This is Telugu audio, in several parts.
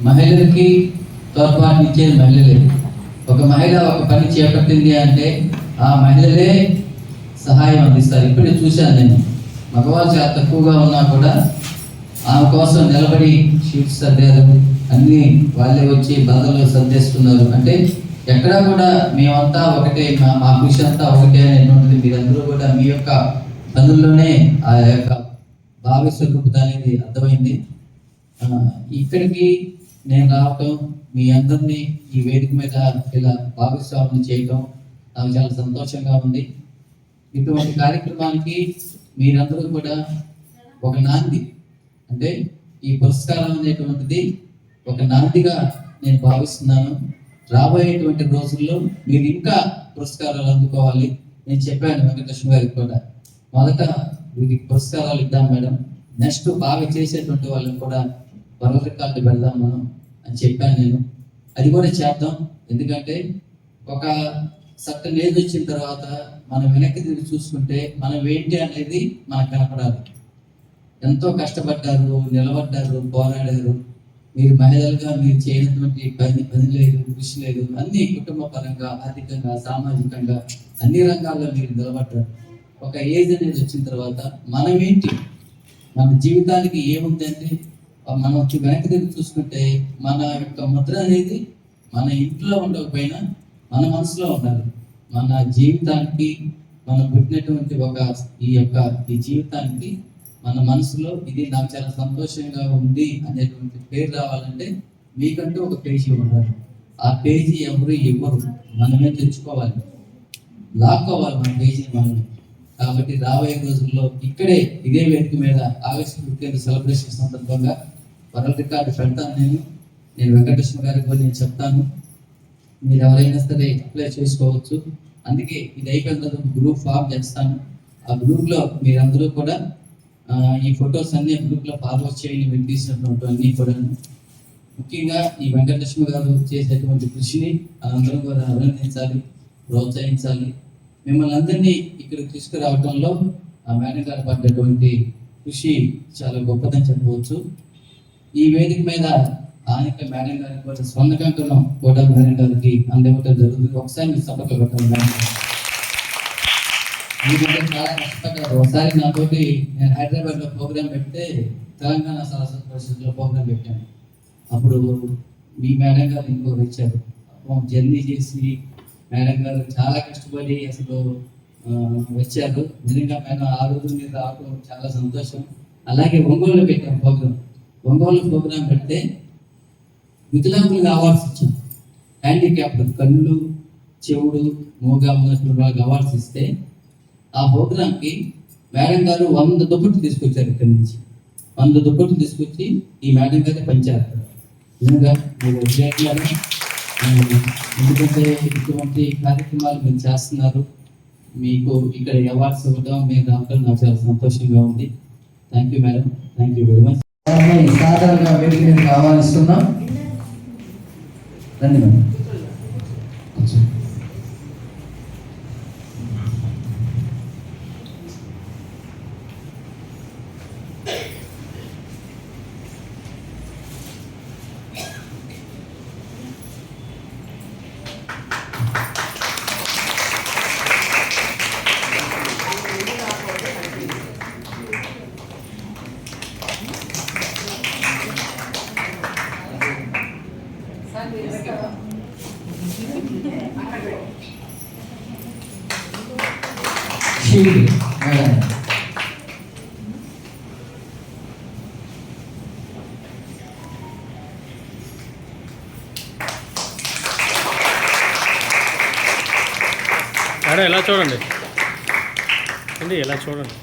మహిళలకి తోడ్పాటునిచ్చేది మహిళలే. ఒక మహిళ ఒక పని చేపట్టింది అంటే ఆ మహిళలే సహాయం అందిస్తారు. ఇప్పుడే చూశాను నేను, మగవాళ్ళు చాలా తక్కువగా ఉన్నా కూడా ఆమె కోసం నిలబడి షీట్స్ సర్దారు, అన్నీ వాళ్ళే వచ్చి బదులు సర్దేస్తున్నారు. అంటే ఎక్కడా కూడా మేమంతా ఒకటే, మా కృషి అంతా ఒకటే అనేటువంటిది మీరందరూ కూడా మీ యొక్క పనుల్లోనే ఆ యొక్క భాగస్వరూపత అనేది అర్థమైంది. ఇక్కడికి నేను రావటం, మీ అందరినీ ఈ వేదిక మీద ఇలా భాగస్వామ్యం చేయటం నాకు చాలా సంతోషంగా ఉంది. ఇటువంటి కార్యక్రమానికి మీరందరూ కూడా ఒక నాంది, అంటే ఈ పురస్కారం అనేటువంటిది ఒక నాందిగా నేను భావిస్తున్నాను. రాబోయేటువంటి రోజుల్లో మీరు ఇంకా పురస్కారాలు అందుకోవాలి. నేను చెప్పాను వెంకటలక్ష్మి గారికి కూడా, మొదట వీరికి పురస్కారాలు ఇద్దాం మేడం, నెక్స్ట్ బాగా చేసేటువంటి వాళ్ళని కూడా వరల్డ్ రికార్డు పెడదాం మనం అని చెప్పాను నేను. అది కూడా చేద్దాం. ఎందుకంటే ఒక సర్టన్ ఏజ్ వచ్చిన తర్వాత మనం వెనక్కి తిరిగి చూసుకుంటే మనం ఏంటి అనేది మనకు కనపడాలి. ఎంతో కష్టపడ్డారు, నిలబడ్డారు, పోరాడారు. మీరు మహిళలుగా మీరు చేయనటువంటి పని లేదు, కృషి లేదు, అన్ని కుటుంబ పరంగా, ఆర్థికంగా, సామాజికంగా అన్ని రంగాల్లో మీరు నిలబడ్డారు. ఒక ఏజ్ అనేది వచ్చిన తర్వాత మనం ఏంటి, మన జీవితానికి ఏముందంటే మనం వెనక్కి తిరిగి చూసుకుంటే మన యొక్క ముద్ర అనేది మన ఇంట్లో ఉండకపోయినా మన మనసులో ఉండాలి. మన జీవితానికి మనం పుట్టినటువంటి ఈ జీవితానికి మన మనసులో ఇది నాకు చాలా సంతోషంగా ఉంది అనేటువంటి పేరు రావాలంటే మీకంటూ ఒక పేజీ ఉండాలి. ఆ పేజీ ఎవరు ఇవ్వరు, మనమే తెచ్చుకోవాలి, లాక్కోవాలి మన పేజీని మనమే. కాబట్టి రాబోయే రోజుల్లో ఇక్కడే ఇదే వేదిక మీద ఆగస్టు 15 సెలబ్రేషన్ సందర్భంగా వరల్డ్ రికార్డు పెడతాను. నేను వెంకటేశ్వర గారికి కూడా నేను చెప్తాను, మీరు ఎవరైనా సరే అప్లై చేసుకోవచ్చు. అందుకే ఇది అయిపోయిన తర్వాత గ్రూప్ ఫామ్ చేస్తాను. ఆ గ్రూప్లో మీరందరూ కూడా ఈ ఫొటోస్ అన్ని గ్రూప్లో ఫార్వర్డ్ చేయండి. మీరు తీసినటువంటి అన్నీ కూడా ముఖ్యంగా ఈ వెంకటలక్ష్మి గారు చేసేటువంటి కృషిని అందరం కూడా అభినందించాలి, ప్రోత్సహించాలి. మిమ్మల్ని అందరినీ ఇక్కడికి తీసుకురావడంలో ఆ మేడం గారు పడ్డటువంటి కృషి చాలా గొప్పదని చెప్పవచ్చు. ఈ వేదిక మీద ఆనిక మేడం గారికి కూడా స్వర్ణకంకణం కూడా మేడం గారికి అందివ్వడం జరుగుతుంది. ఒకసారి మీరు సపోర్ట్ పెట్టాలి మేడం. ఎందుకంటే చాలా కష్టపడ్డారు. ఒకసారి నాతోటి నేను హైదరాబాద్లో ప్రోగ్రాం పెడితే తెలంగాణ సరస్వతి పరిషత్లో ప్రోగ్రాం పెట్టాను. అప్పుడు మీ మేడం గారు ఇంకొకరు వచ్చారు. జర్నీ చేసి మేడం గారు చాలా కష్టపడి అసలు వచ్చారు. నిజంగా మేడం ఆ రోజు మీరు రావడం చాలా సంతోషం. అలాగే ఒంగోలులో పెట్టాం ప్రోగ్రాం. ఒంగోలు ప్రోగ్రాం పెడితే వికలాంగులకు అవార్డ్స్ ఇచ్చాం. హ్యాండిక్యాప్డ్, కళ్ళు, చెవుడు, మూగా ఉన్నటువంటి వాళ్ళకి అవార్డ్స్ ఇస్తే ఆ ప్రోగ్రాంకి మేడం గారు 100 దుప్పట్లు తీసుకొచ్చారు. ఇక్కడి నుంచి 100 దుప్పట్లు తీసుకొచ్చి ఈ మేడం గారే పంచారు. నిజంగా మీరు ఎందుకంటే ఇటువంటి కార్యక్రమాలు మీరు చేస్తున్నారు, మీకు ఇక్కడ అవార్డ్స్ ఇవ్వడం మీరు రావడం నాకు చాలా సంతోషంగా ఉంది. Thank you madam, thank you very much. సాధారణంగా వేదిక నేను ఆహ్వానిస్తున్నాం. రండి మేడం. మేడం ఎలా చూడండి అండి, ఎలా చూడండి.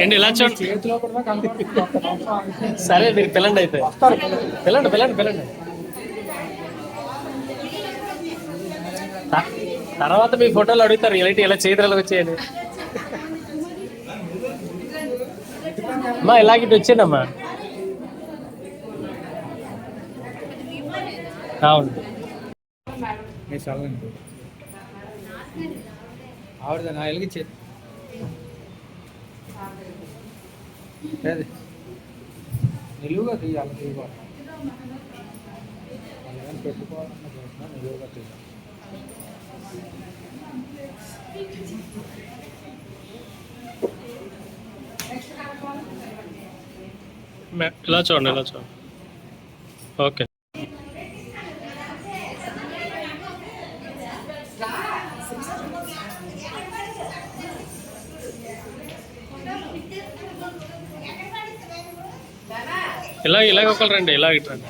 ఏంటి ఇలా చూడండి. సరే మీరు పిల్లండి, అయితే పిల్లండి. తర్వాత మీ ఫోటోలు అడుగుతారు, ఇలా చేతులకు వచ్చేయండి. అమ్మా ఇలాగిட்டு వచ్చేనమ్మా. అవును మీరు చదవండి. ఆవిడ నా వెలిగించేది నిలువుగా తీయాలి. నిలువుగా ఏమైనా పెట్టుకోవాలన్న చూసినా నిలువుగా తీయాలి. ఇలా చూడండి, ఇలా చూడండి. ఓకే. ఇలాగ ఒకరు రండి, ఇలాగ ఇటు రండి.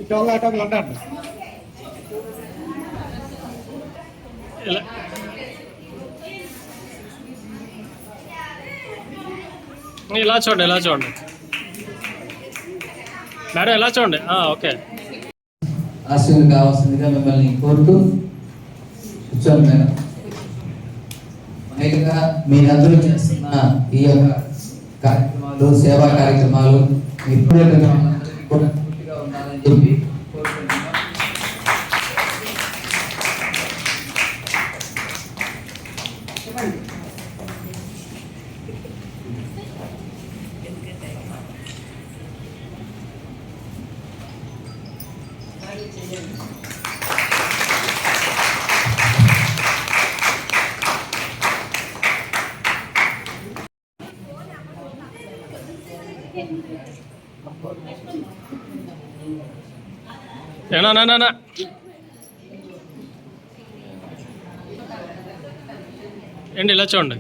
ఇటోళ్ళు ఉండండి. ఇలా ఇలా చూడండి, ఇలా చూడండి మేడం, ఇలా చూడండి. ఓకే. ఆశీర్వాదం కావాల్సిందిగా మిమ్మల్ని కోరుతూ కూర్చోండి మేడం. మహిళగా మీరందరూ చేస్తున్న ఈ యొక్క కార్యక్రమాలు, సేవా కార్యక్రమాలు ఇప్పుడు పూర్తిగా ఉండాలని చెప్పి కోరుకుంటున్నాం. ఏనా ఏంటి ఇలా చూడండి.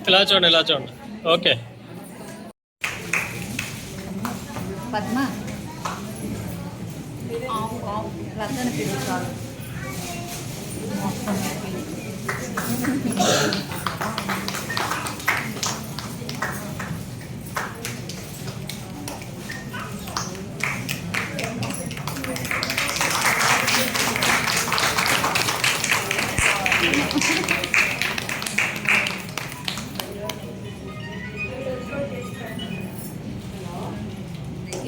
ఇలా చూడండి, ఇలా చూడండి. ఓకే. పద్మ రతన పిలుచాలి.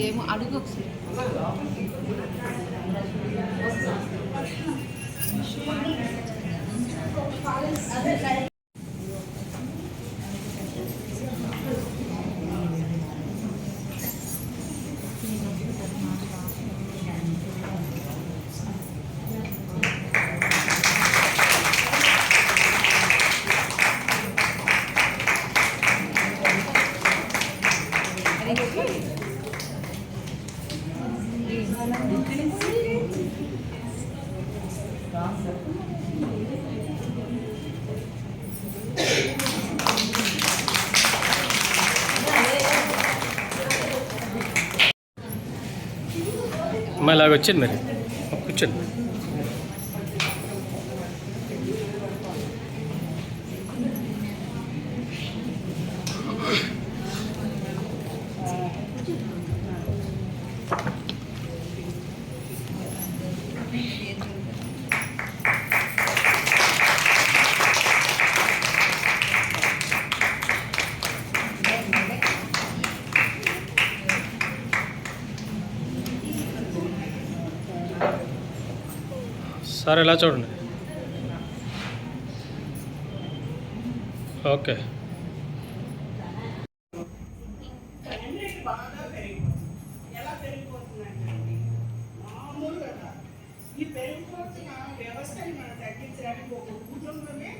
ఏమో అడుగు ఒకసారి. అమ్మ ఇలాగ వచ్చింది మరి కూర్చోండి. సార్ ఇలా చూడండి. ఓకే. ఈ పెరిగిపోతున్న వ్యవస్థని మనం తగ్గించడానికి ఒక కుటుంబమే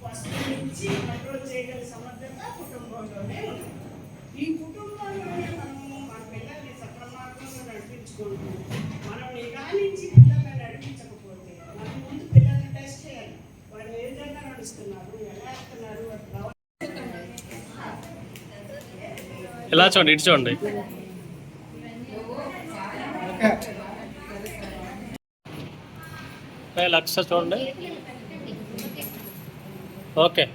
ఫస్ట్ నుంచి కంట్రోల్ చేయగల సమర్థత కుటుంబంలోనే ఉంది. ఈ కుటుంబంలోనే మనము మన పిల్లల్ని సక్రమార్గంలో నడిపించుకుంటూ మనం నిగాలించి పిల్లల్ని నడిపించకపోతే మనం ముందు పిల్లల్ని టెస్ట్ చేయాలి. వాళ్ళు ఏ విధంగా నడుస్తున్నారు, ఎలా వెళ్తున్నారు, ఎలా చూడండి, ఇటు చూడండి. లక్ష చూడండి. ఓకే.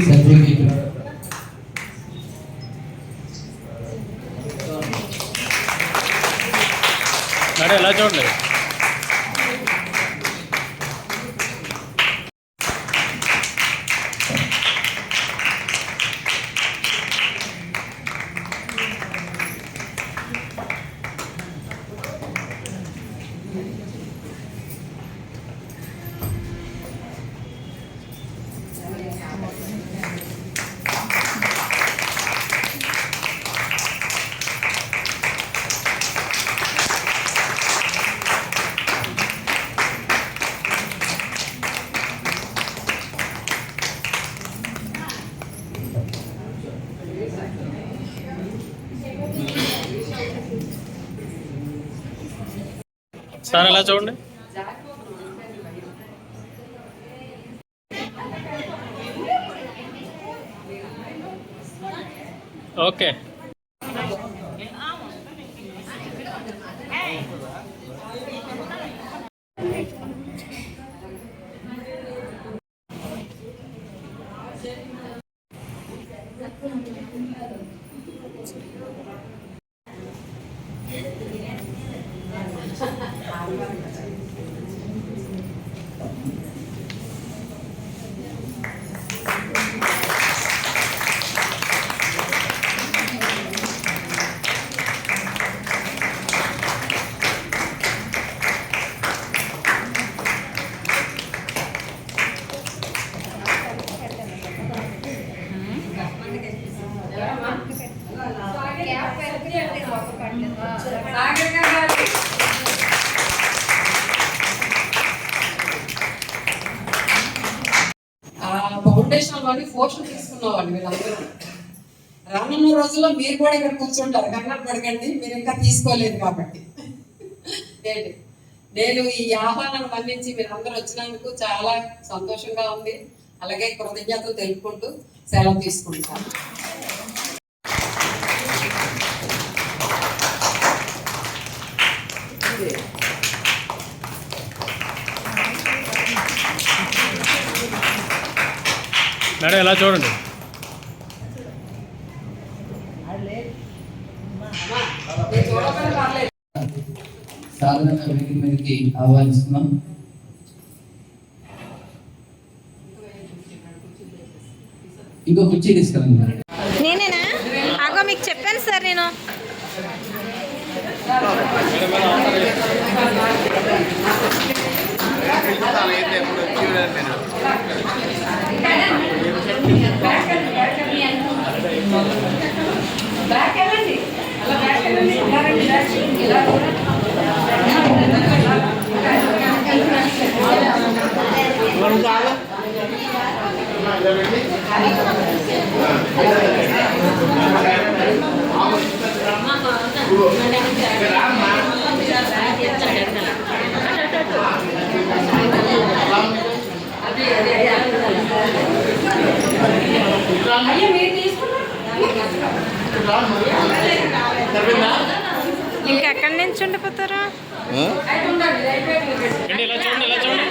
సర్టిఫికేట్ మేడం ఎలా చూడండి. సార్ ఎలా చూడండి. ఓకే. ఫౌండేషన్ లోని పోషన్ తీసుకున్నవాళ్ళు వీళ్ళందరూ. రానున్న రోజుల్లో మీరు కూడా ఇక్కడ కూర్చుంటారు, కంగారు పడకండి, మీరు ఇంకా తీసుకోలేదు కాబట్టి. నేను ఈ ఆహ్వానాన్ని మన్నించి మీరు అందరూ వచ్చినందుకు చాలా సంతోషంగా ఉంది. అలాగే కృతజ్ఞతలు తెలుపుకుంటూ సెలవు తీసుకుంటాను. మేడం ఎలా చూడండి. సాధారణ వేదిక మీదకి ఆహ్వానిస్తున్నాం. ఇంకో కుర్చీ తీసుకెళ్ళండి. నేనేనా? ఆగో మీకు చెప్పాను సార్ నేను. ఇంకెక్కడి నుంచి ఉండిపోతారా? ఎలా చూడండి, ఎలా చూడండి.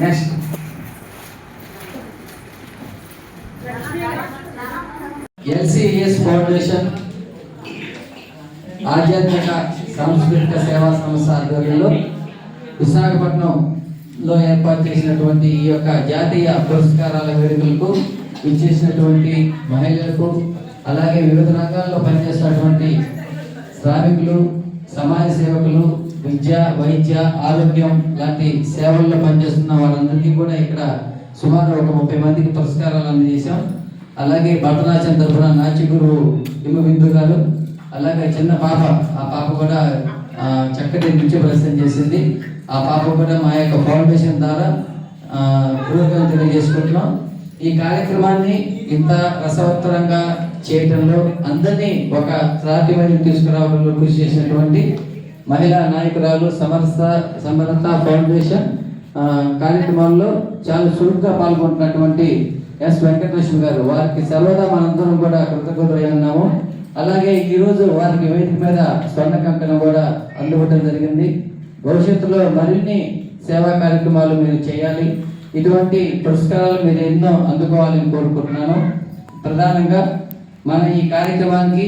నెక్స్ట్ ఎల్సిఎస్ ఫౌండేషన్ ఆధ్యాత్మిక సాంస్కృతిక సేవా సంస్థ ఆధ్వర్యంలో విశాఖపట్నంలో ఏర్పాటు చేసినటువంటి ఈ యొక్క జాతీయ పురస్కారాల వేడుకలకు ఇచ్చేసినటువంటి మహిళలకు, అలాగే వివిధ రంగాల్లో పనిచేస్తున్నటువంటి శ్రామికులు, సమాజ సేవకులు, విద్య, వైద్య, ఆరోగ్యం లాంటి సేవల్లో పనిచేస్తున్న వాళ్ళందరికీ కూడా ఇక్కడ సుమారు ఒక 30 మందికి పురస్కారాలు అందజేశాం. అలాగే భరతనాట్యం తరఫున నాట్య గురువు హిమబిందు గారు, అలాగే చిన్న పాప, ఆ పాప కూడా చక్కటి నృత్య ప్రదర్శన చేసింది. ఆ పాప కూడా మా యొక్క ఫౌండేషన్ ద్వారా కృతజ్ఞతలు తెలియజేసుకుంటున్నాం. ఈ కార్యక్రమాన్ని ఇంత రసవత్తరంగా చేయడంలో అందరినీ ఒక త్రాటి మీద తీసుకురావడంలో కృషి చేసినటువంటి మహిళా నాయకురాలు సమర్థ ఫౌండేషన్ కార్యక్రమంలో చాలా చురుగ్గా పాల్గొంటున్నటువంటి ఎస్ వెంకటలక్ష్మి గారు, వారికి సర్వదా మనందరం కూడా కృతజ్ఞతలు ఉన్నాము. అలాగే ఈరోజు వారికి వేదిక మీద స్వర్ణ కంకణం కూడా అందుకోవడం జరిగింది. భవిష్యత్తులో మరిన్ని సేవా కార్యక్రమాలు మీరు చేయాలి. ఇటువంటి పురస్కారాలు మీరు ఎన్నో అందుకోవాలని కోరుకుంటున్నాను. ప్రధానంగా మన ఈ కార్యక్రమానికి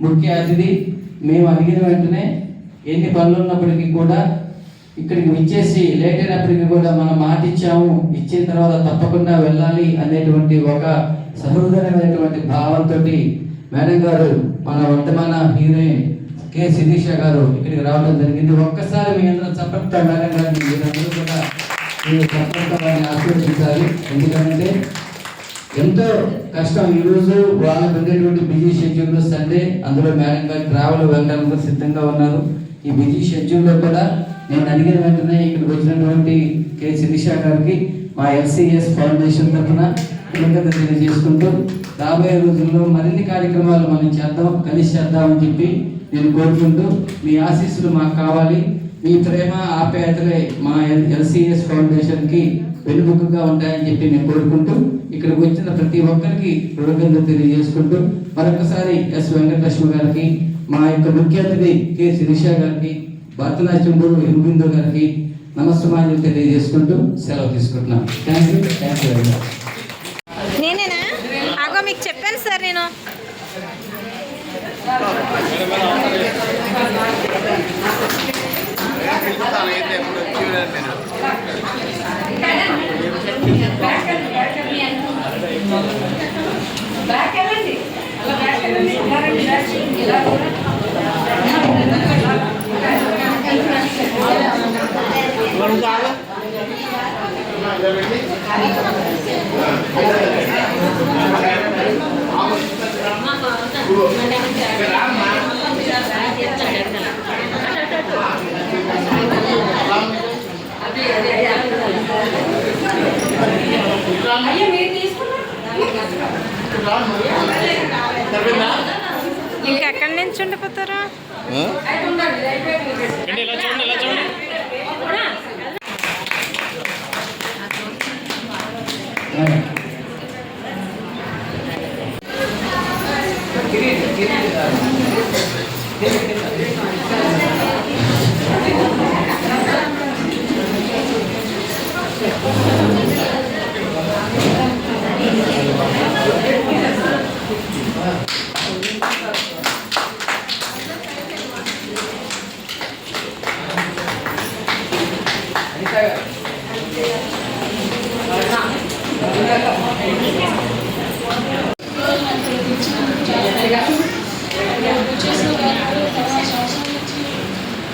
ముఖ్య అతిథి మేము అడిగిన వెంటనే ఎన్ని పనులు ఉన్నప్పటికీ కూడా ఇక్కడికి విచ్చేసి లేట్ అయినప్పటికీ కూడా మనం మాట ఇచ్చాము, ఇచ్చిన తర్వాత తప్పకుండా వెళ్ళాలి అనేటువంటి ఒక సహృదయమైనటువంటి భావంతో మేడం గారు, మన వర్తమాన హీరోయిన్ కె శిరీష గారు ఇక్కడికి రావడం జరిగింది. ఒక్కసారి మీ అందరూ చప్పట్తో మేడం గారిని మీరందరూ కూడా మీరు చప్పట్తో వారిని ఆశీర్వదించాలి. ఎందుకంటే ఎంతో కష్టం. ఈరోజు వాళ్ళు ఉండేటువంటి బిజీ షెడ్యూల్ సండే, అందులో మేడం గారు ట్రావెల్ వెళ్ళడానికి సిద్ధంగా ఉన్నారు. ఈ బిజీ షెడ్యూల్లో కూడా నేను అడిగిన వెంటనే ఇక్కడికి వచ్చినటువంటి కె శిరీష గారికి మా ఎల్సిఎస్ ఫౌండేషన్ తరఫున కృతజ్ఞతలు తెలియజేసుకుంటూ రాబోయే రోజుల్లో మరిన్ని కార్యక్రమాలు మనం చేద్దాం, కలిసి చేద్దామని చెప్పి నేను కోరుకుంటూ మీ ఆశీస్సులు మాకు కావాలి. మీ ప్రేమ ఆప్యాయతలే మా ఎల్సిఎస్ ఫౌండేషన్కి వెనుముకగా ఉంటాయని చెప్పి నేను కోరుకుంటూ ఇక్కడికి వచ్చిన ప్రతి ఒక్కరికి కృతజ్ఞతలు తెలియజేసుకుంటూ మరొకసారి ఎస్ వెంకటలక్ష్మి గారికి, మా యొక్క ముఖ్య అతిథి కె శిరీష గారికి, భరతనాట్యం గురువు హిమబిందు గారికి నమస్కారాలు తెలియజేసుకుంటూ సెలవు తీసుకుంటున్నాను. Thank you very much. నేనేనా? ఆగో మీకు చెప్పాను సార్ నేను. ఇంకెక్కడి నుంచి ఉండిపోతారు? ఇలా చూడండి, ఇలా చూడండి.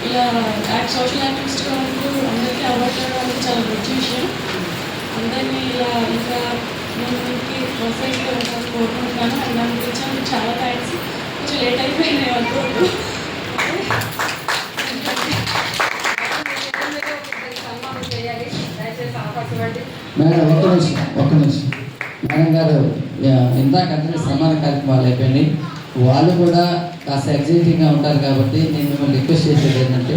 ఇలా సోషల్ యాక్టివిస్ట్గా ఉంటూ అందరికీ అవార్డు రావడానికి చాలా మంచి విషయం. అందరినీ ఇలా ఇంకా ముందుకి ప్రోత్సహిస్తూ ఉంటాను కోరుకుంటున్నాను. దాని గురించి నాకు చాలా థ్యాంక్స్. కొంచెం లేట్ అయిపోయింది అనుకోండి. మేడం ఒక్క నిమిషం మేడం గారు, ఇందాక అంటే సన్మాన కార్యక్రమాలు అయిపోయింది. వాళ్ళు కూడా కాస్త ఎగ్జైటింగ్గా ఉంటారు కాబట్టి నేను మిమ్మల్ని రిక్వెస్ట్ చేసేది ఏంటంటే,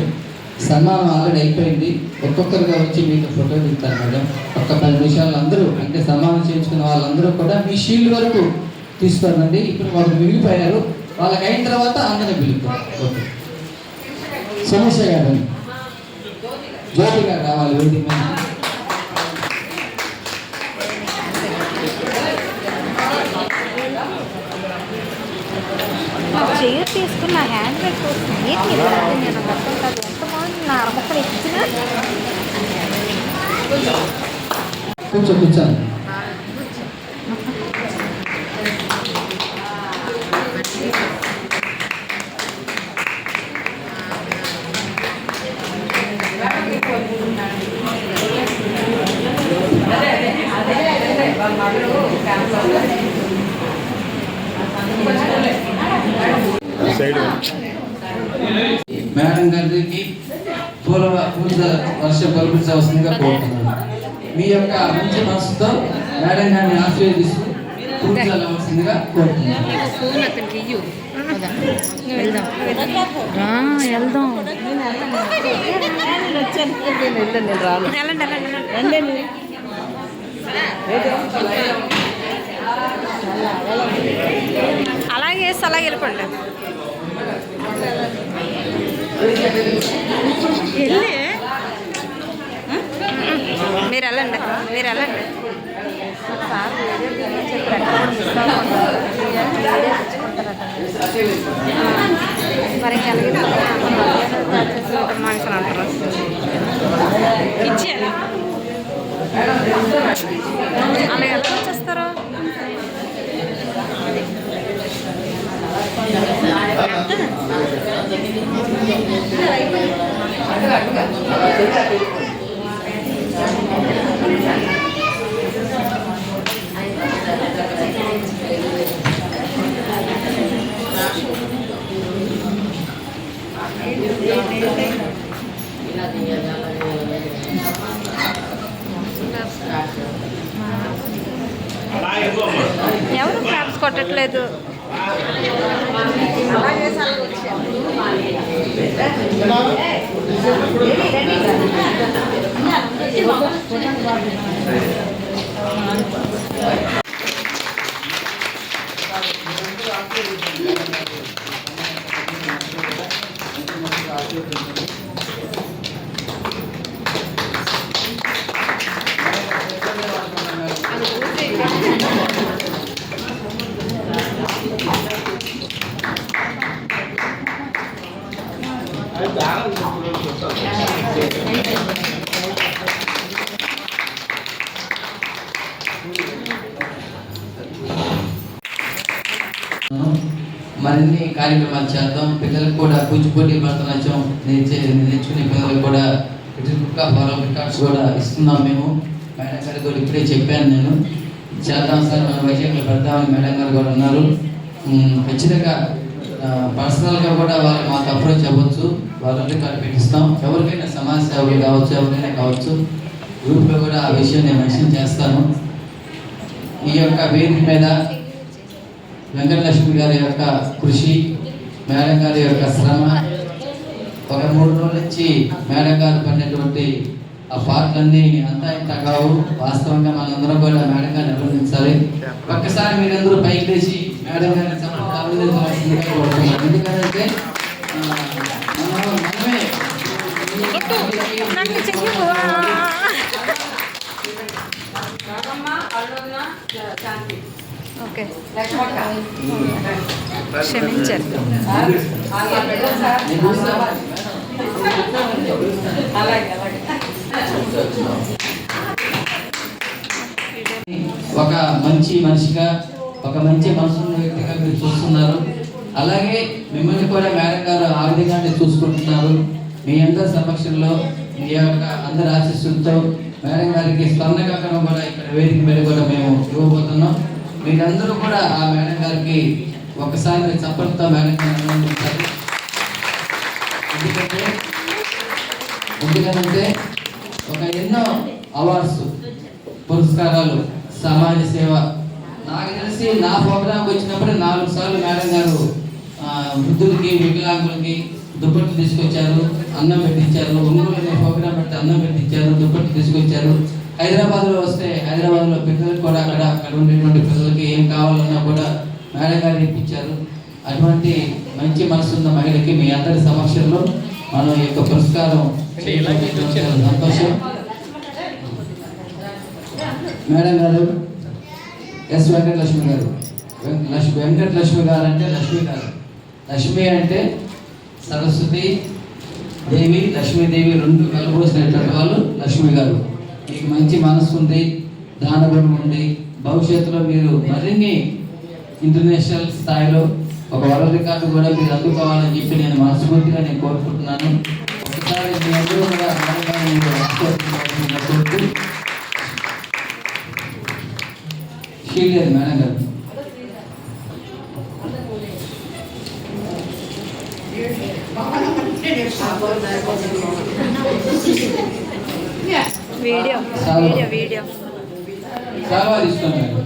సన్మానం ఆల్రెడీ అయిపోయింది, ఒక్కొక్కరుగా వచ్చి మీకు ఫోటో దిగుతారు మేడం. ఒక్క 10 నిమిషాలు అందరూ అంటే సన్మానం చేయించుకున్న వాళ్ళందరూ కూడా మీ షీల్డ్ వరకు తీసుకోనండి. ఇప్పుడు వాళ్ళు మిగిలిపోయారు, వాళ్ళకి అయిన తర్వాత అందరినీ పిలుపుతారు. ఓకే. సమీష గారు, జ్యోతి గారు రావాలి వేదిక మీద. చైర్ తీసుకున్న హ్యాండ్ బ్యాగ్ కోసం ఏంటి నేను మొత్తం కాదు ఎంత బాగుంది నా అరమొక్కలు ఎక్కిన కూర్చోండి. సైడ్ మేడం గారికి పూల వర్షం కల్పించవలసిందిగా కోరుతున్నాను. మీ యొక్క మంచి మనసుతో మేడం గారిని ఆశీర్వదిస్తూ కూర్చోవలసిందిగా కోరుతున్నాను. ఫోన్ అతనికి ఇయ్యు. వెళ్దాం అలాగే వేసి అలాగే వెళ్ళిపోండి. మీరు వెళ్ళండి మీరు వెళ్ళండి. సార్ మరి కలిగి మనుషులు అంటారు ఇచ్చేయాలి. అలా ఎలా వచ్చేస్తారు? ఎవరు క్లాప్స్ కొట్టట్లేదు. మరిన్ని కార్యక్రమాలు చేద్దాం. పిల్లలకు కూడా కూచిపూడి భరతనాట్యం నేర్చుకునే పిల్లలకు కూడా రికార్డ్స్ కూడా ఇస్తున్నాం మేము. మేడం గారు కూడా ఇప్పుడే చెప్పాను నేను. చేద్దాం సార్, మన వైజాగ్లో పెడతామని మేడం గారు కూడా ఉన్నారు. ఖచ్చితంగా పర్సనల్గా కూడా వాళ్ళు మాకు అప్రోచ్ అవ్వచ్చు, వాళ్ళ రికార్డు పెట్టిస్తాం. ఎవరికైనా సమాజ సేవలు కావచ్చు, ఎవరికైనా కావచ్చు, గ్రూప్లో కూడా ఆ విషయం నేను మెన్షన్ చేస్తాను. ఈ యొక్క వేదిక మీద వెంకటలక్ష్మి గారి యొక్క కృషి, మేడం గారి యొక్క శ్రమ, ఒక 3 రోజుల నుంచి మేడం గారు పడినటువంటి ఆ పాటలన్నీ అంతా ఇంత కావు. వాస్తవంగా మనందరం కూడా మేడం గారిని అభినందించాలి. ఒక్కసారి మీరందరూ పైకి లేచి మేడం గారిని అభినందించవలసిందిగా కోరుతున్నాను. ఎందుకంటే మనమే ఓకే క్షమించారు. ఒక మంచి మనిషిగా, ఒక మంచి మనసున్న వ్యక్తిగా మీరు చూస్తున్నారు. అలాగే మిమ్మల్ని కూడా మేడం గారు ఆ విధంగానే చూసుకుంటున్నారు. మీ అందరి సమక్షంలో మీ యొక్క అందరి ఆశీస్సులతో మేడం గారికి స్వర్ణకంకణం కూడా ఇక్కడ వేదిక మీద కూడా మేము ఇవ్వబోతున్నాం. మీరందరూ కూడా ఆ మేడం గారికి ఒకసారి చప్పట్తో మేడం గారిని ఆనందించాలి. ఎందుకంటే ఒక ఎన్నో అవార్డ్స్, పురస్కారాలు, సమాజ సేవ, నాకు తెలిసి నా ప్రోగ్రాంకి వచ్చినప్పుడు 4 సార్లు మేడం గారు వృద్ధులకి, వికలాంగులకి దుప్పట్లు తీసుకొచ్చారు, అన్నం పెట్టించారు. ఒంగోలు ప్రోగ్రాం పెడితే అన్నం పెట్టించారు, దుప్పట్లు తీసుకొచ్చారు. హైదరాబాద్లో వస్తే హైదరాబాద్లో పిల్లలకు కూడా అక్కడ ఉండేటువంటి పిల్లలకి ఏం కావాలన్నా కూడా మేడం గారు ఇప్పించారు. అటువంటి మంచి మనసున్న మహిళకి మీ అందరి సమక్షంలో మనం ఈ యొక్క పురస్కారం చాలా సంతోషం. మేడం గారు ఎస్ వెంకటలక్ష్మి గారు. వెంకటలక్ష్మి గారు అంటే లక్ష్మి గారు. లక్ష్మి అంటే సరస్వతి దేవి, లక్ష్మీదేవి రెండు కలబోసినటువంటి వాళ్ళు లక్ష్మి గారు. మీకు మంచి మనసు ఉంది, దానగుణం ఉంది. భవిష్యత్తులో మీరు మరిన్ని ఇంటర్నేషనల్ స్థాయిలో ఒక వరల్డ్ రికార్డు కూడా మీరు అందుకోవాలని చెప్పి నేను మనస్ఫూర్తిగా నేను కోరుకుంటున్నాను. ఒకసారి మీ అందరూ కూడా కోరుతూ శ్రీలేదు మేడం గారు. వీడియో వీడియో వీడియో చాలా ఇష్టం మేడం.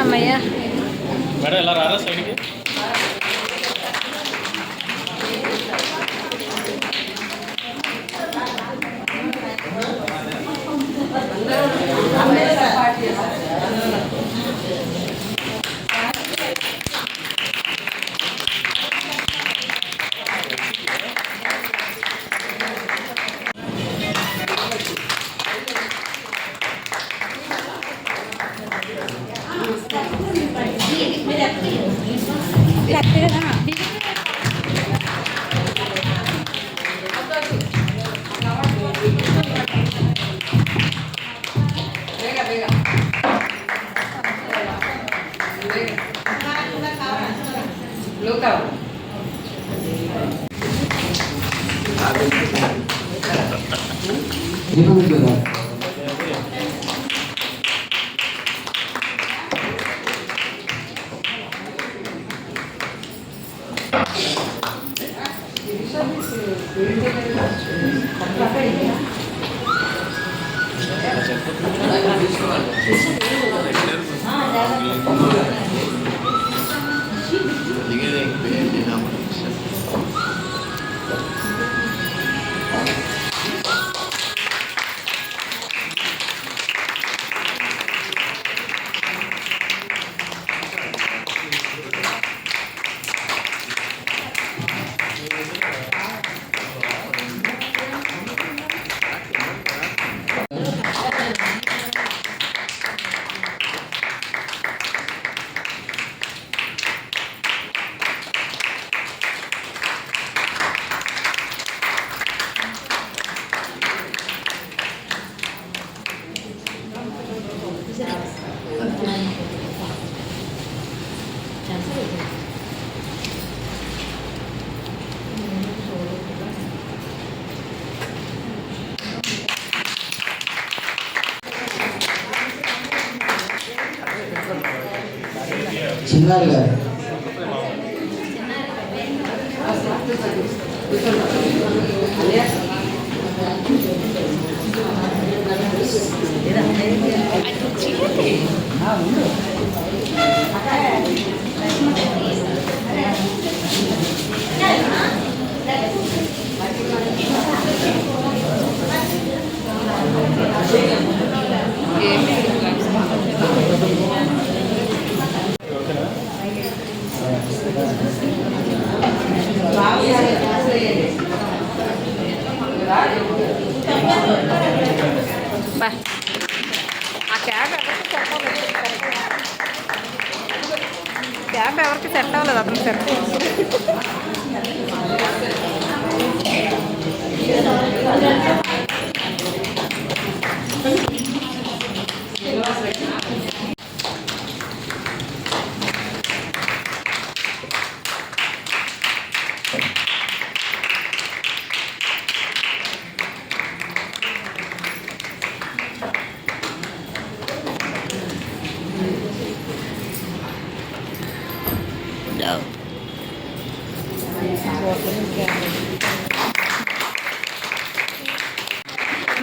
అమ్మయ్య మేడం ఎలా రారా సైడ్కి? చిన్నారు గారు. ఆ క్యాబ్ ఎవరికి సెట్ అవ్వలేదు. క్యాబ్ ఎవరికి సెట్ అవ్వలేదు, అతను సెట్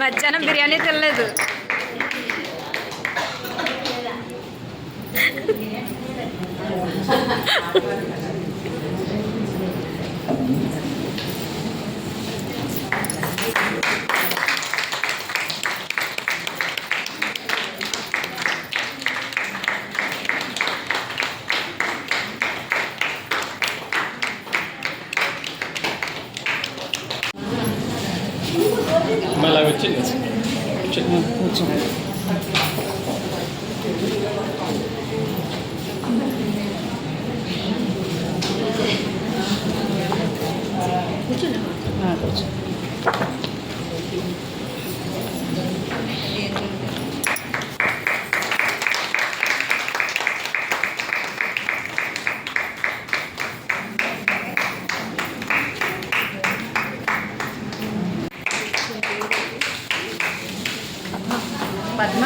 మధ్యాహ్నం బిర్యానీ తినలేదు. మళ్ళీ వచ్చింది పద్మ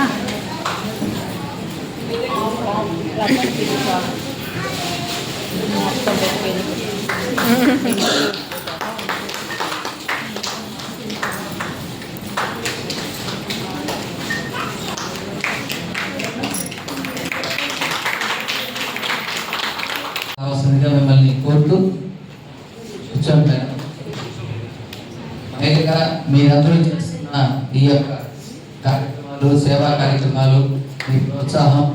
రతన్ పిల్లి చాలు మొత్తం పెట్టిపోయింది. అవసరంగా మిమ్మల్ని కోరుతూ కూర్చోంటాను. మహిళగా మీరందరూ చేస్తున్న ఈ యొక్క కార్యక్రమాలు, సేవా కార్యక్రమాలు, మీ ప్రోత్సాహం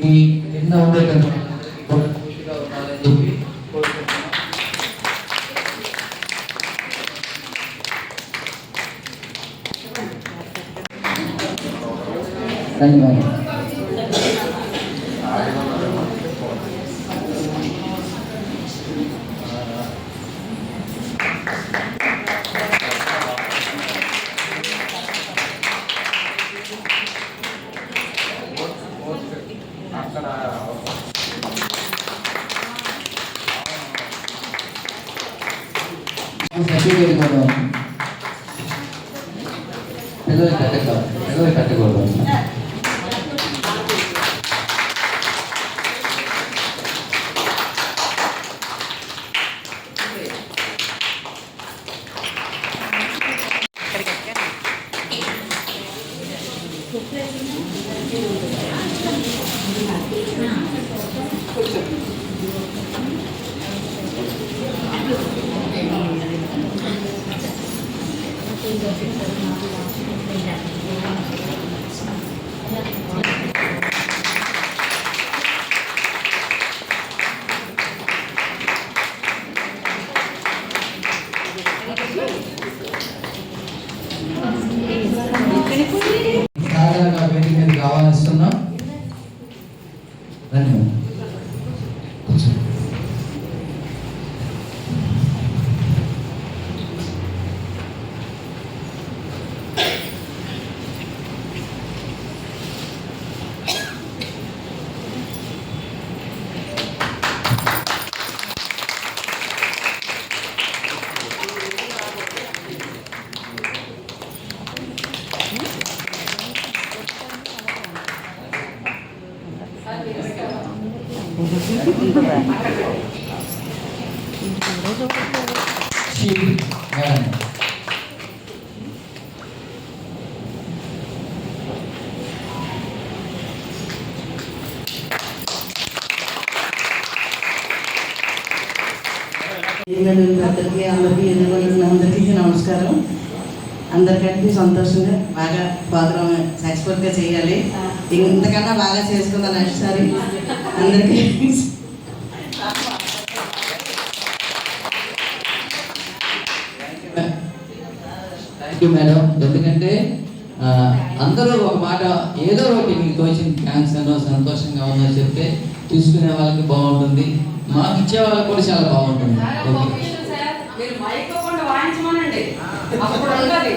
మీ ఎన్నో ఉండేటట్టు పూర్తిగా ఉండాలని చెప్పి కోరుకుంటున్నాను. ధన్యవాదాలు. సర్టిఫికేట్ కూడా పిల్లలు కట్టకూడదు. సాధారణ వేదిక మీద కావాలిస్తున్నాం. ధన్యవాదాలు. అందరికీ నమస్కారం. అందరికంటే సంతోషంగా బాగా ప్రోగ్రాం సక్సెస్ఫుల్గా చేయాలి. ఇంతకన్నా బాగా చేసుకుందాం నెక్స్ట్ సారి. అందరికీ థ్యాంక్ యూ మేడం. ఎందుకంటే అందరూ ఒక మాట ఏదో ఒకటి మీకు తోచిన థ్యాంక్స్ అనో సంతోషంగా ఉందో చెప్తే తీసుకునే వాళ్ళకి బాగుంటుంది, మాకు ఇచ్చే వాళ్ళకి కూడా చాలా బాగుంటుంది. ఓకే మీరు మైక్ కూడా వాయించమనండి, అప్పుడు ఉండాలి.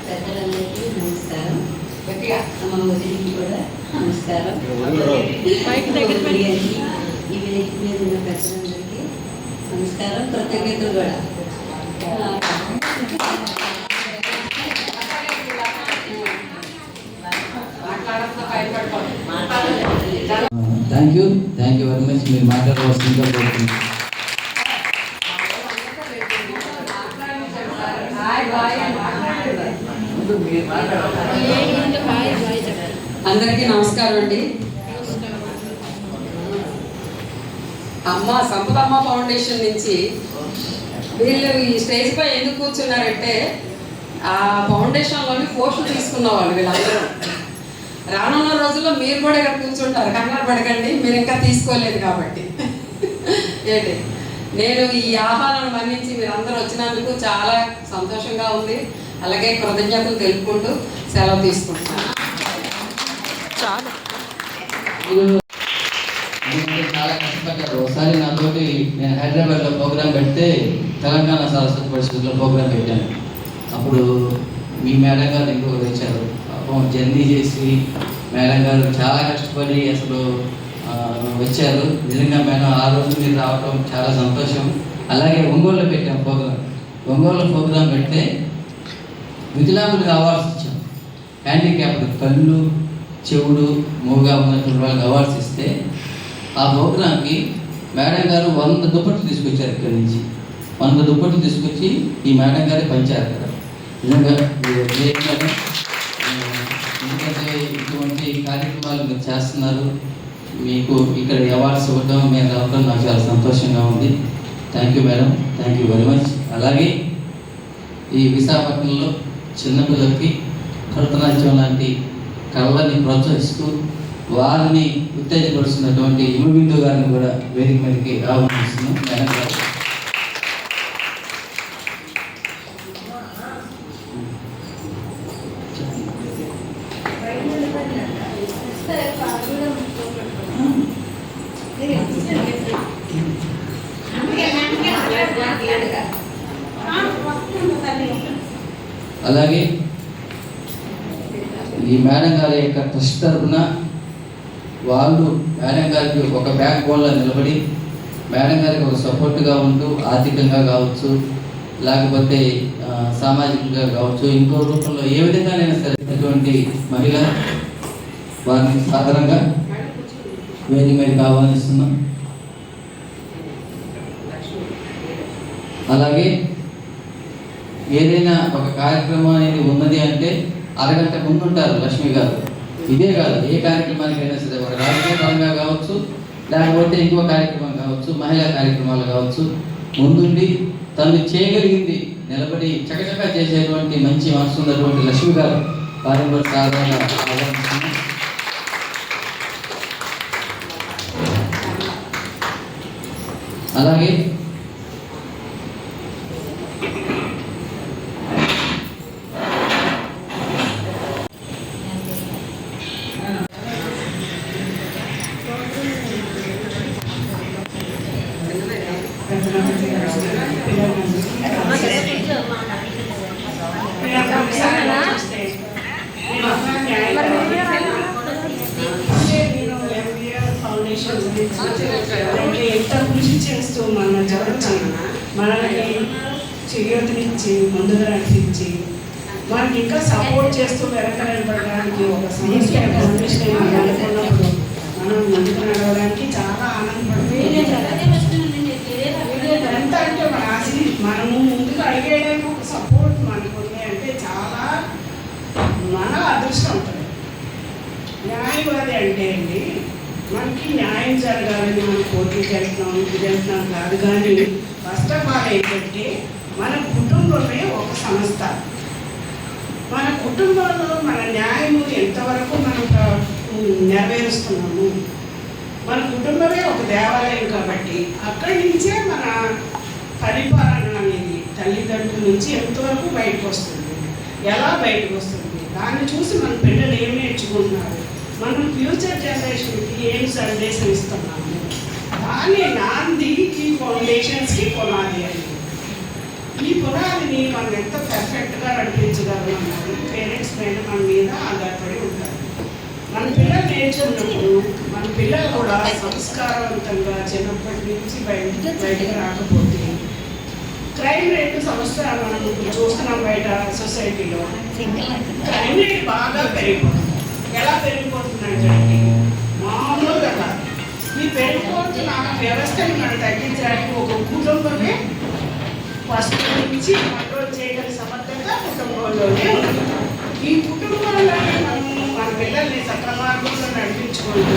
పెద్దలందరికీ నమస్కారం. మా వదిలికి కూడా నమస్కారం. ఈ వేదిక మీద ఉన్న పెద్దలందరికీ నమస్కారం, కృతజ్ఞతలు కూడా. Thank you very much. మీరు మాట్లాడవలసిందిగా కోరుతున్నాను. అందరికీ నమస్కారం అండి. సంపదమ్మ ఫౌండేషన్ నుంచి వీళ్ళు ఈ స్టేజ్ పై ఎందుకు కూర్చున్నారంటే ఆ ఫౌండేషన్లోని పోస్టులు తీసుకున్న వాళ్ళు వీళ్ళందరూ. రానున్న రోజుల్లో మీరు కూడా ఇక్కడ కూర్చుంటారు, కంగారు పడకండి, మీరు ఇంకా తీసుకోలేదు కాబట్టి. ఏంటి, నేను ఈ ఆహ్వానాన్ని మన్నించి మీరందరూ వచ్చినందుకు చాలా సంతోషంగా ఉంది. అలాగే కృతజ్ఞతలు తెలుపుకుంటూ సెలవు తీసుకుంటున్నాను. చాలా కష్టపడ్డారు. ఒకసారి నాతోటి నేను హైదరాబాద్లో ప్రోగ్రాం పెడితే తెలంగాణ సరస్వతి పరిషత్లో ప్రోగ్రాం పెట్టాను. అప్పుడు మీ మేడం గారు ఇంకొకరు వచ్చారు. జర్నీ చేసి మేడం గారు చాలా కష్టపడి అసలు వచ్చారు. నిజంగా మేడం ఆ రోజు మీరు రావడం చాలా సంతోషం. అలాగే ఒంగోలులో పెట్టాం ప్రోగ్రాం. ఒంగోలు ప్రోగ్రాం పెడితే వికలాంగులకు అవార్డ్స్ ఇచ్చాం. హ్యాండిక్యాప్డ్, కళ్ళు చెవుడు మూగా ఉన్నటువంటి వాళ్ళకి అవార్డ్స్ ఇస్తే ఆ ప్రోగ్రాంకి మేడం గారు 100 దుప్పట్లు తీసుకొచ్చారు. ఇక్కడి నుంచి 100 దుప్పట్లు తీసుకొచ్చి ఈ మేడం గారే పంచారు అక్కడ. నిజంగా ఎందుకంటే ఇటువంటి కార్యక్రమాలు మీరు చేస్తున్నారు, మీకు ఇక్కడ అవార్డ్స్ ఇవ్వడం మేము రావడం నాకు చాలా సంతోషంగా ఉంది. Thank you madam, thank you very much. అలాగే ఈ విశాఖపట్నంలో చిన్నపిల్లలకి భరతనాట్యం లాంటి కళని ప్రోత్సహిస్తూ వారిని ఉత్తేజపరుస్తున్నటువంటి యువబిందు గారిని కూడా వేదిక మీదకి ఆహ్వానిస్తున్నాం. మేడం గారు అలాగే ఈ మేడం గారి యొక్క ట్రస్ట్ తరఫున వాళ్ళు మేడం గారికి ఒక బ్యాక్ బోన్లో నిలబడి మేడం గారికి ఒక సపోర్ట్గా ఉంటూ ఆర్థికంగా కావచ్చు, లేకపోతే సామాజికంగా కావచ్చు, ఇంకో రూపంలో ఏ విధంగానైనా సరే అటువంటి మహిళ వారిని సాధారణంగా వేదిక మీదకి ఆహ్వానిస్తున్నాం. అలాగే ఏదైనా ఒక కార్యక్రమం అనేది ఉన్నది అంటే అరగంట ముందుంటారు లక్ష్మి గారు. ఇదే కాదు, ఏ కార్యక్రమానికైనా సరే, ఒక రాజకీయ పరంగా కావచ్చు, లేకపోతే ఇంకో కార్యక్రమం కావచ్చు, మహిళా కార్యక్రమాలు కావచ్చు, ముందుండి తను చేయగలిగింది నిలబడి చకచకా చేసేటువంటి మంచి మనసు ఉన్నటువంటి లక్ష్మి గారు వారిని కూడా సాధారణంగా ఆహ్వానిస్తున్నాం. అలాగే ఎంత కృషి చేస్తూ మన జరుగుతాం, మనల్ని చేయూతనిచ్చి ముందుగా నడిపించి మనకి ఇంకా సపోర్ట్ చేస్తూ వెనక నిలబడడానికి ఒక సంస్థ ఫౌండేషన్ అనుకున్నప్పుడు మనం ముందుకు నడవడానికి చాలా ఆనందపడుతుంది. ఎంత అంటే మనము ముందుకు అడిగేయడానికి ఒక సపోర్ట్ మనకు ఉంది అంటే చాలా మన అదృష్టం ఉంటుంది. న్యాయవాది అంటే అండి, మనకి న్యాయం జరగాలని మనం కోర్టుకి వెళ్తున్నాం, ఇది వెళ్తున్నాం కాదు. కానీ ఫస్ట్ ఆఫ్ ఆల్ ఏంటంటే మన కుటుంబమే ఒక సంస్థ. మన కుటుంబంలో మన న్యాయము ఎంతవరకు మనం నెరవేరుస్తున్నాము. మన కుటుంబమే ఒక దేవాలయం కాబట్టి అక్కడి నుంచే మన పరిపాలన అనేది తల్లిదండ్రుల నుంచి ఎంతవరకు బయటకు వస్తుంది, ఎలా బయటకు వస్తుంది, దాన్ని చూసి మన పిల్లలు ఏం నేర్చుకుంటున్నారు, మనం ఫ్యూచర్ జనరేషన్కి ఏం సందేశం ఇస్తున్నాము, దాన్ని నాంది ఈ ఫౌండేషన్స్కి పునాది అండి. ఈ పునాదిని మనం ఎంత పర్ఫెక్ట్గా నడిపించగలం అన్నది పేరెంట్స్ పైన మన మీద ఆధారపడి ఉంటారు. మన పిల్లలు నేర్చుకున్నప్పుడు మన పిల్లలు కూడా సంస్కారవంతంగా చిన్నప్పటి నుంచి బయటకు రాకపోతే క్రైమ్ రేటు సమస్య మనం చూస్తున్నాం బయట సొసైటీలో. క్రైమ్ రేట్ బాగా పెరిగిపోతుంది. ఎలా పెరిగిపోతుందంటే మామూలుగా కాదు. ఈ పెరిగిపోతున్న వ్యవస్థను మనం తగ్గించడానికి ఒక కుటుంబమే ఫస్ట్ నుంచి కంట్రోల్ చేయగల సమర్థత కుటుంబంలోనే ఉంది. ఈ కుటుంబంలోనే మనం మన పిల్లలు పిల్లల్ని సక్రమార్గంలో నడిపించుకుంటూ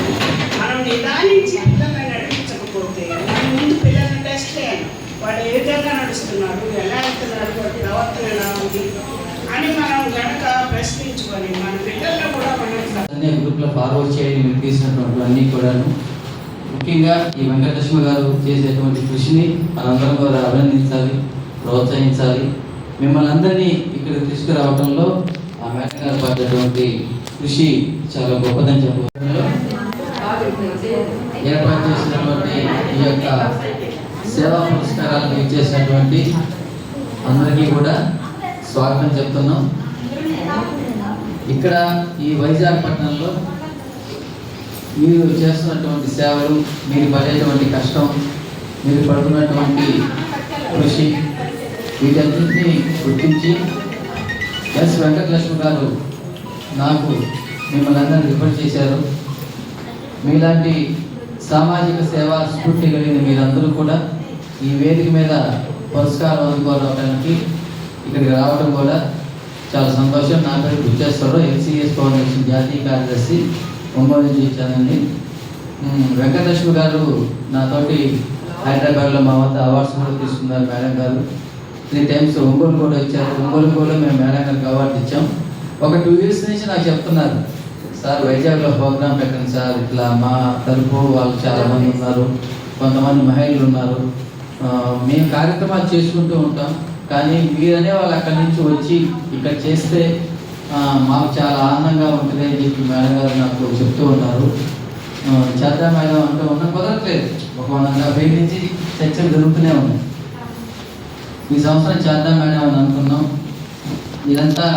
మనం నిదానించి పిల్లల్ని నడిపించకపోతే మనం ముందు పిల్లల్ని టెస్ట్ చేయాలి. వాడు ఏ విధంగా నడుస్తున్నాడు, ఎలా వెళ్తున్నాడు, వాడి ప్రవర్తన ఎలా ఉంది అని మనం గనక ప్రశ్నించుకొని మన పిల్లల్లో కూడా మనం గ్రూప్లో ఫార్వర్డ్ చేయడం మీరు తీసినటువంటి అన్నీ కూడాను ముఖ్యంగా ఈ వెంకటలక్ష్మి గారు చేసేటువంటి కృషిని మనందరం కూడా అభినందించాలి, ప్రోత్సహించాలి. మిమ్మల్ని అందరినీ ఇక్కడికి తీసుకురావడంలో ఆ మేడం గారు పడ్డటువంటి కృషి చాలా గొప్పదని చెప్పవచ్చు. ఏర్పాటు చేసినటువంటి ఈ యొక్క సేవా పురస్కారాలకు ఇచ్చేసినటువంటి అందరికీ కూడా స్వాగతం చెప్తున్నాం. ఇక్కడ ఈ వైజాగ్ పట్టణంలో మీరు చేస్తున్నటువంటి సేవలు, మీరు పడేటువంటి కష్టం, మీరు పడుతున్నటువంటి కృషి వీటన్నింటినీ గుర్తించి ఎస్ వెంకటలక్ష్మి గారు నాకు మిమ్మల్ని అందరినీ రిఫర్ చేశారు. మీలాంటి సామాజిక సేవా స్ఫూర్తి కలిగిన మీరందరూ కూడా ఈ వేదిక మీద పురస్కారం అందుకోవడానికి ఇక్కడికి రావడం కూడా చాలా సంతోషం. నా పేరు బుచ్చేశ్వరరావు, ఎల్సిఎస్ ఫౌండేషన్ జాతీయ కార్యదర్శి, ఒంగోలు నుంచి ఇచ్చానండి. వెంకటలక్ష్మి గారు నాతోటి హైదరాబాద్లో మా వద్ద అవార్డ్స్ కూడా తీసుకున్నారు. మేడం గారు 3 times ఒంగోలు కూడా వచ్చారు. ఒంగోలు కూడా మేము మేడం గారికి అవార్డు ఇచ్చాం. ఒక 2 years నుంచి నాకు చెప్తున్నారు, సార్ వైజాగ్లో ప్రోగ్రామ్ పెట్టండి సార్, ఇట్లా మా తరపు వాళ్ళు చాలామంది ఉన్నారు, కొంతమంది మహిళలు ఉన్నారు, మేము కార్యక్రమాలు చేసుకుంటూ ఉంటాం, కానీ మీరనే వాళ్ళు అక్కడి నుంచి వచ్చి ఇక్కడ చేస్తే మాకు చాలా ఆనందంగా ఉంటుంది అని చెప్పి మేడం గారు నాకు చెప్తూ ఉన్నారు. చేద్దాం మేడం అంటూ ఉన్నాం, కుదరట్లేదు. ఒక 1.5 నుంచి చర్చలు జరుగుతూనే ఉన్నాయి. ఈ సంవత్సరం చేద్దాం మేడం అని అనుకున్నాం. ఇదంతా